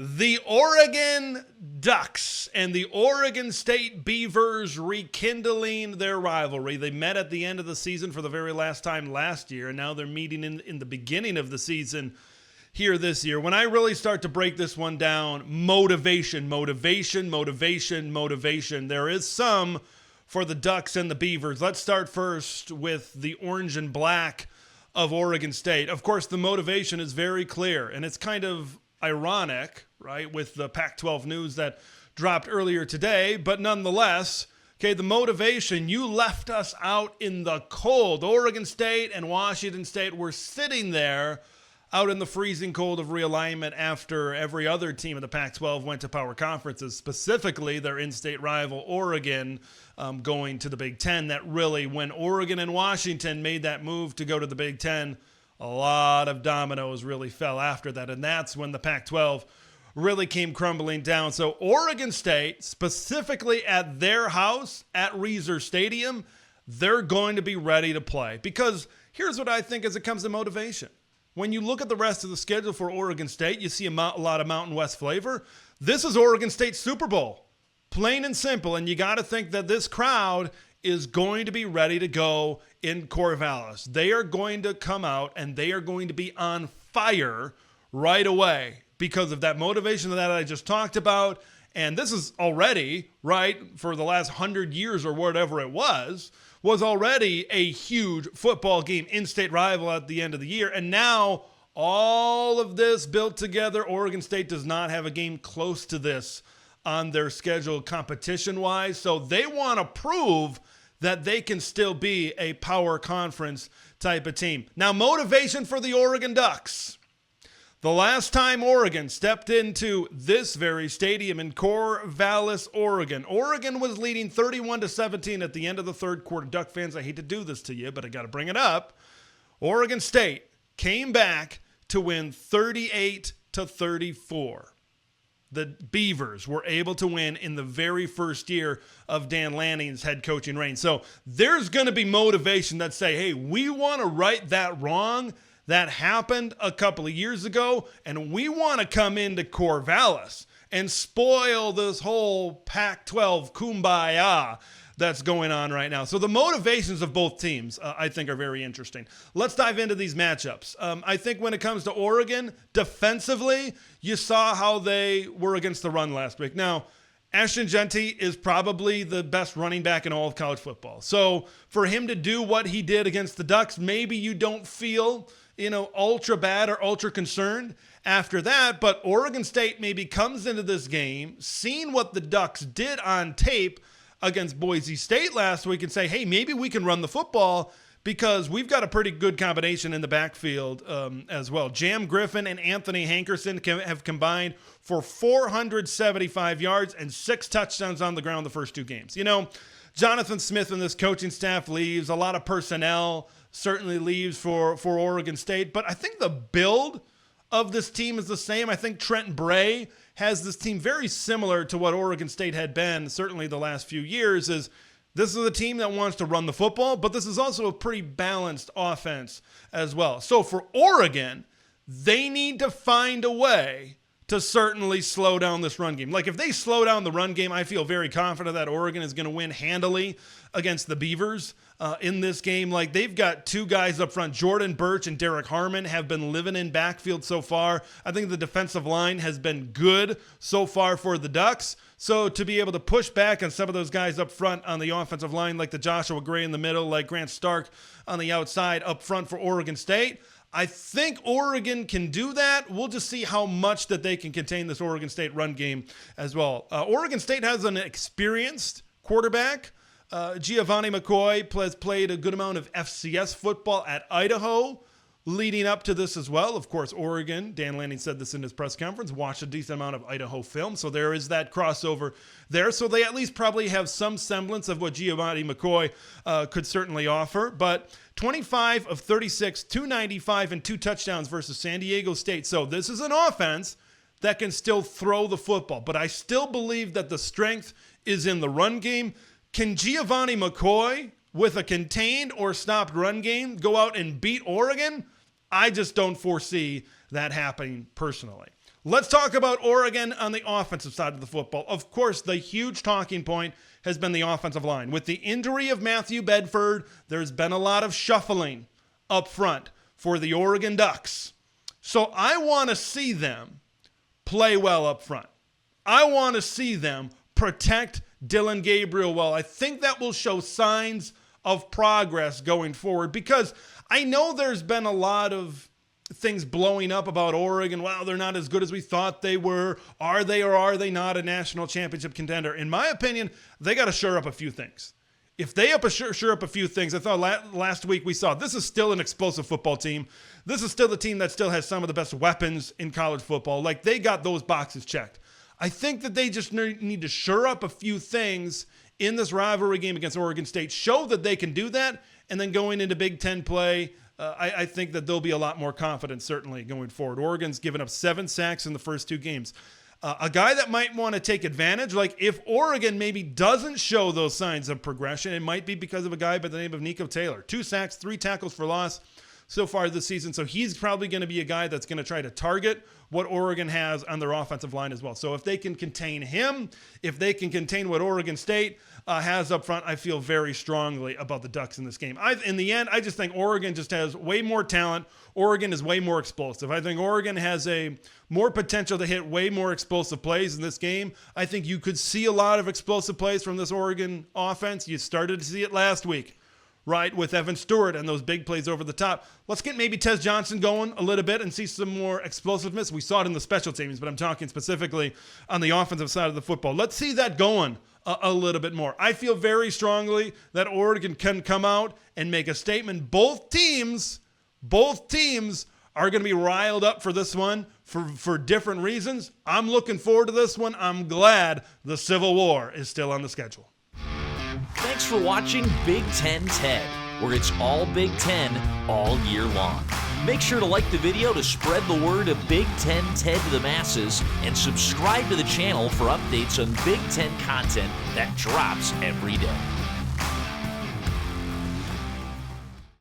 The Oregon Ducks and the Oregon State Beavers rekindling their rivalry. They met at the end of the season for the very last time last year, and now they're meeting in the beginning of the season here this year. When I really start to break this one down, motivation. There is some for the Ducks and the Beavers. Let's start first with the orange and black of Oregon State. Of course, the motivation is very clear, and it's kind of ironic, right, with the Pac-12 news that dropped earlier today, but nonetheless, okay, the motivation, you left us out in the cold. Oregon State and Washington State were sitting there out in the freezing cold of realignment after every other team in the Pac-12 went to power conferences, specifically their in-state rival Oregon going to the Big Ten. That really, when Oregon and Washington made that move to go to the Big Ten, a lot of dominoes really fell after that, and that's when the Pac-12 really came crumbling down. So Oregon State, specifically at their house at Reser Stadium, they're going to be ready to play. Because here's what I think as it comes to motivation. When you look at the rest of the schedule for Oregon State, you see a lot of Mountain West flavor. This is Oregon State's Super Bowl, plain and simple, and you got to think that this crowd is going to be ready to go in Corvallis. They are going to come out and they are going to be on fire right away because of that motivation that I just talked about. And this is already, right, for the last 100 years or whatever it was already a huge football game, in-state rival at the end of the year. And now all of this built together, Oregon State does not have a game close to this on their schedule competition-wise. So they want to prove that they can still be a power conference type of team. Now, motivation for the Oregon Ducks. The last time Oregon stepped into this very stadium in Corvallis, Oregon, Oregon was leading 31-17 at the end of the third quarter. Duck fans, I hate to do this to you, but I got to bring it up. Oregon State came back to win 38-34. The Beavers were able to win in the very first year of Dan Lanning's head coaching reign. So there's going to be motivation that say, hey, we want to right that wrong that happened a couple of years ago, and we want to come into Corvallis and spoil this whole Pac-12 kumbaya that's going on right now. So the motivations of both teams, I think, are very interesting. Let's dive into these matchups. I think when it comes to Oregon, defensively, you saw how they were against the run last week. Now, Ashton Jeanty is probably the best running back in all of college football. So for him to do what he did against the Ducks, maybe you don't feel, ultra bad or ultra concerned after that. But Oregon State maybe comes into this game, seeing what the Ducks did on tape against Boise State last week and say, hey, maybe we can run the football because we've got a pretty good combination in the backfield as well. Jam Griffin and Anthony Hankerson have combined for 475 yards and 6 touchdowns on the ground the first 2 games. Jonathan Smith and this coaching staff leaves. A lot of personnel certainly leaves for Oregon State. But I think the build of this team is the same. I think Trent Bray has this team very similar to what Oregon State had been, certainly the last few years, is this is a team that wants to run the football, but this is also a pretty balanced offense as well. So for Oregon, they need to find a way to certainly slow down this run game. Like if they slow down the run game, I feel very confident that Oregon is going to win handily against the Beavers in this game. Like they've got 2 guys up front. Jordan Birch and Derek Harmon have been living in backfield so far. I think the defensive line has been good so far for the Ducks. So to be able to push back on some of those guys up front on the offensive line, like the Joshua Gray in the middle, like Grant Stark on the outside up front for Oregon State, I think Oregon can do that. We'll just see how much that they can contain this Oregon State run game as well. Oregon State has an experienced quarterback. Giovanni McCoy has played a good amount of FCS football at Idaho leading up to this as well. Of course, Oregon, Dan Lanning said this in his press conference, watched a decent amount of Idaho film. So there is that crossover there. So they at least probably have some semblance of what Giovanni McCoy could certainly offer. But 25 of 36, 295 and 2 touchdowns versus San Diego State. So this is an offense that can still throw the football. But I still believe that the strength is in the run game. Can Giovanni McCoy, with a contained or stopped run game, go out and beat Oregon? I just don't foresee that happening personally. Let's talk about Oregon on the offensive side of the football. Of course, the huge talking point has been the offensive line. With the injury of Matthew Bedford, there's been a lot of shuffling up front for the Oregon Ducks. So I want to see them play well up front. I want to see them protect Dylan Gabriel well. I think that will show signs of progress going forward, because I know there's been a lot of things blowing up about Oregon. Wow, they're not as good as we thought they were. Are they or are they not a national championship contender? In my opinion, they got to shore up a few things. If they shore up a few things, I thought last week we saw this is still an explosive football team. This is still the team that still has some of the best weapons in college football. Like, they got those boxes checked. I think that they just need to shore up a few things in this rivalry game against Oregon State, show that they can do that, and then going into Big Ten play, I think that they'll be a lot more confident, certainly, going forward. Oregon's given up 7 sacks in the first 2 games. A guy that might want to take advantage, like if Oregon maybe doesn't show those signs of progression, it might be because of a guy by the name of Nico Taylor. 2 sacks, 3 tackles for loss so far this season. So he's probably going to be a guy that's going to try to target what Oregon has on their offensive line as well. So if they can contain him, if they can contain what Oregon State has up front, I feel very strongly about the Ducks in this game. In the end, I just think Oregon just has way more talent. Oregon is way more explosive. I think Oregon has a more potential to hit way more explosive plays in this game. I think you could see a lot of explosive plays from this Oregon offense. You started to see it last week, right, with Evan Stewart and those big plays over the top. Let's get maybe Tez Johnson going a little bit and see some more explosiveness. We saw it in the special teams, but I'm talking specifically on the offensive side of the football. Let's see that going a little bit more. I feel very strongly that Oregon can come out and make a statement. Both teams are going to be riled up for this one for different reasons. I'm looking forward to this one. I'm glad the Civil War is still on the schedule. Thanks for watching Big Ten Ted, where it's all Big Ten all year long. Make sure to like the video to spread the word of Big Ten Ted to the masses, and subscribe to the channel for updates on Big Ten content that drops every day.